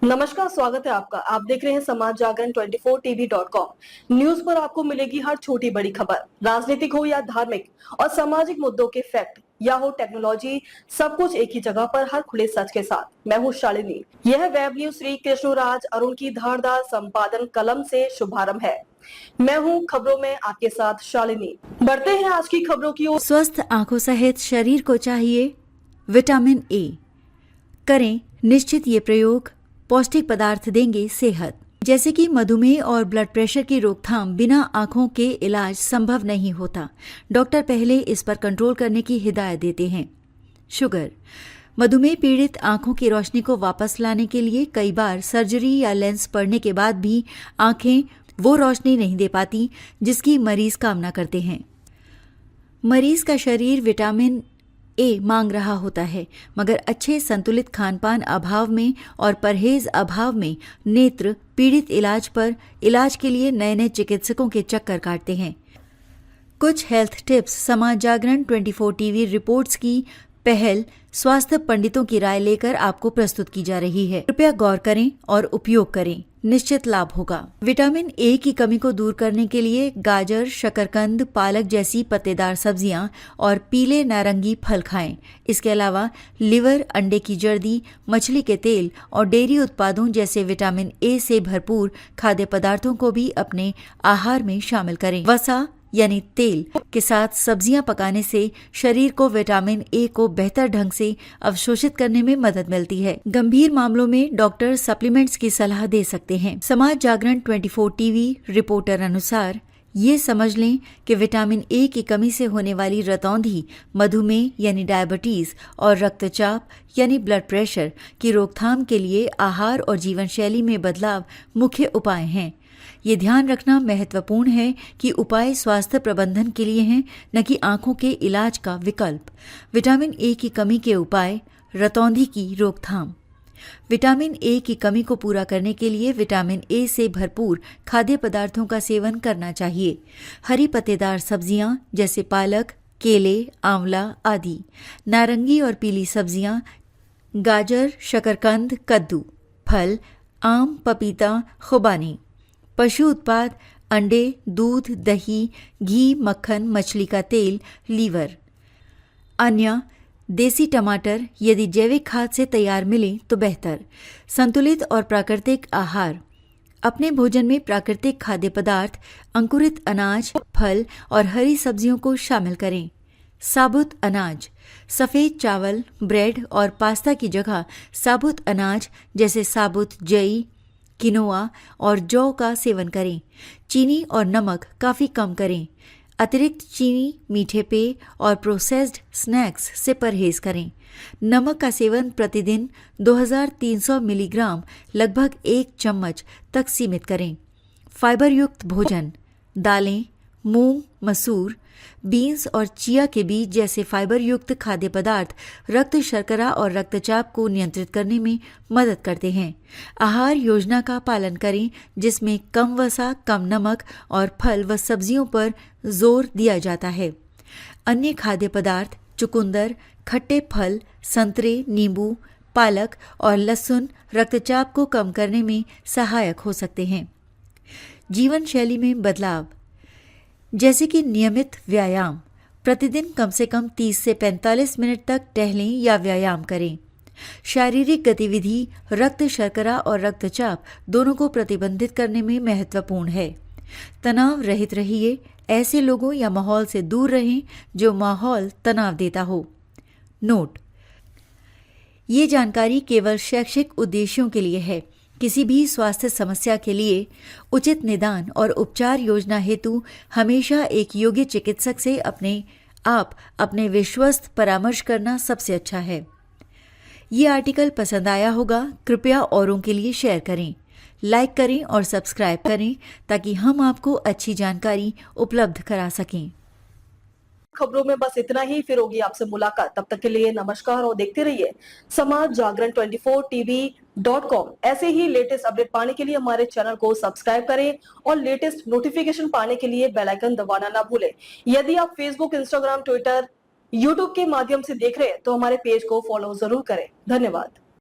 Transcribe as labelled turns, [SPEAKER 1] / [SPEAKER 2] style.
[SPEAKER 1] नमस्कार, स्वागत है आपका। आप देख रहे हैं समाज जागरण 24tv.com। न्यूज पर आपको मिलेगी हर छोटी बड़ी खबर, राजनीतिक हो या धार्मिक और सामाजिक मुद्दों के फैक्ट या हो टेक्नोलॉजी, सब कुछ एक ही जगह पर हर खुले सच के साथ। मैं हूँ शालिनी। यह वेब न्यूज श्री कृष्णराज अरुण की धारदार संपादन कलम से शुभारंभ है। मैं हूँ खबरों में आपके साथ शालिनी। बढ़ते हैं आज की खबरों की ओर।
[SPEAKER 2] स्वस्थ आंखों सहित शरीर को चाहिए विटामिन ए। करें निश्चित ये प्रयोग, पौष्टिक पदार्थ देंगे सेहत। जैसे कि मधुमेह और ब्लड प्रेशर की रोकथाम बिना आंखों के इलाज संभव नहीं होता। डॉक्टर पहले इस पर कंट्रोल करने की हिदायत देते हैं। शुगर, मधुमेह पीड़ित आंखों की रोशनी को वापस लाने के लिए कई बार सर्जरी या लेंस पड़ने के बाद भी आंखें वो रोशनी नहीं दे पाती जिसकी मरीज कामना करते हैं। मरीज का शरीर विटामिन ए मांग रहा होता है, मगर अच्छे संतुलित खानपान अभाव में और परहेज अभाव में नेत्र पीड़ित इलाज के लिए नए नए चिकित्सकों के चक्कर काटते हैं। कुछ हेल्थ टिप्स समाज जागरण 24 टीवी रिपोर्ट्स की पहल स्वास्थ्य पंडितों की राय लेकर आपको प्रस्तुत की जा रही है। कृपया गौर करें और उपयोग करें, निश्चित लाभ होगा। विटामिन ए की कमी को दूर करने के लिए गाजर, शकरकंद, पालक जैसी पत्तेदार सब्जियां और पीले नारंगी फल खाएं। इसके अलावा लिवर, अंडे की जर्दी, मछली के तेल और डेयरी उत्पादों जैसे विटामिन ए से भरपूर खाद्य पदार्थों को भी अपने आहार में शामिल करें। वसा यानी तेल के साथ सब्जियां पकाने से शरीर को विटामिन ए को बेहतर ढंग से अवशोषित करने में मदद मिलती है। गंभीर मामलों में डॉक्टर सप्लीमेंट्स की सलाह दे सकते हैं। समाज जागरण 24 टीवी रिपोर्टर अनुसार ये समझ लें कि विटामिन ए की कमी से होने वाली रतौंधी, मधुमेह यानी डायबिटीज और रक्तचाप यानी ब्लड प्रेशर की रोकथाम के लिए आहार और जीवन शैली में बदलाव मुख्य उपाय हैं। ये ध्यान रखना महत्वपूर्ण है कि उपाय स्वास्थ्य प्रबंधन के लिए हैं, न कि आंखों के इलाज का विकल्प। विटामिन ए की कमी के उपाय, रतौंधी की रोकथाम। विटामिन ए की कमी को पूरा करने के लिए विटामिन ए से भरपूर खाद्य पदार्थों का सेवन करना चाहिए। हरी पत्तेदार सब्जियां जैसे पालक, केले, आंवला आदि। नारंगी और पीली सब्जियां, गाजर, शकरकंद, कद्दू। फल, आम, पपीता, खुबानी। पशु उत्पाद, अंडे, दूध, दही, घी, मक्खन, मछली का तेल, लीवर। अन्य, देसी टमाटर यदि जैविक खाद से तैयार मिले तो बेहतर। संतुलित और प्राकृतिक आहार, अपने भोजन में प्राकृतिक खाद्य पदार्थ, अंकुरित अनाज, फल और हरी सब्जियों को शामिल करें। साबुत अनाज, सफ़ेद चावल, ब्रेड और पास्ता की जगह साबुत अनाज जैसे साबुत जई, किनोआ और जौ का सेवन करें। चीनी और नमक काफ़ी कम करें। अतिरिक्त चीनी, मीठे पेय और प्रोसेस्ड स्नैक्स से परहेज करें। नमक का सेवन प्रतिदिन 2300 मिलीग्राम लगभग 1 चम्मच तक सीमित करें। फाइबर युक्त भोजन, दालें, मूंग, मसूर, बीन्स और चिया के बीज जैसे फाइबर युक्त खाद्य पदार्थ रक्त शर्करा और रक्तचाप को नियंत्रित करने में मदद करते हैं। आहार योजना का पालन करें जिसमें कम वसा, कम नमक और फल व सब्जियों पर जोर दिया जाता है। अन्य खाद्य पदार्थ चुकंदर, खट्टे फल, संतरे, नींबू, पालक और लहसुन रक्तचाप को कम करने में सहायक हो सकते हैं। जीवन शैली में बदलाव, जैसे कि नियमित व्यायाम, प्रतिदिन कम से कम 30 से 45 मिनट तक टहलें या व्यायाम करें। शारीरिक गतिविधि रक्त शर्करा और रक्तचाप दोनों को प्रतिबंधित करने में महत्वपूर्ण है। तनाव रहित रहिए, ऐसे लोगों या माहौल से दूर रहें जो माहौल तनाव देता हो। नोट, ये जानकारी केवल शैक्षिक उद्देश्यों के लिए है। किसी भी स्वास्थ्य समस्या के लिए उचित निदान और उपचार योजना हेतु हमेशा एक योग्य चिकित्सक से अपने विश्वस्त परामर्श करना सबसे अच्छा है। ये आर्टिकल पसंद आया होगा, कृपया औरों के लिए शेयर करें, लाइक करें और सब्सक्राइब करें ताकि हम आपको अच्छी जानकारी उपलब्ध करा सकें।
[SPEAKER 1] खबरों में बस इतना ही, फिर होगी आपसे मुलाकात। तब तक के लिए नमस्कार और देखते रहिए समाज जागरण 24tv.com। ऐसे ही लेटेस्ट अपडेट पाने के लिए हमारे चैनल को सब्सक्राइब करें और लेटेस्ट नोटिफिकेशन पाने के लिए बेल आइकन दबाना ना भूलें। यदि आप फेसबुक, इंस्टाग्राम, ट्विटर, यूट्यूब के माध्यम से देख रहे हैं तो हमारे पेज को फॉलो जरूर करें। धन्यवाद।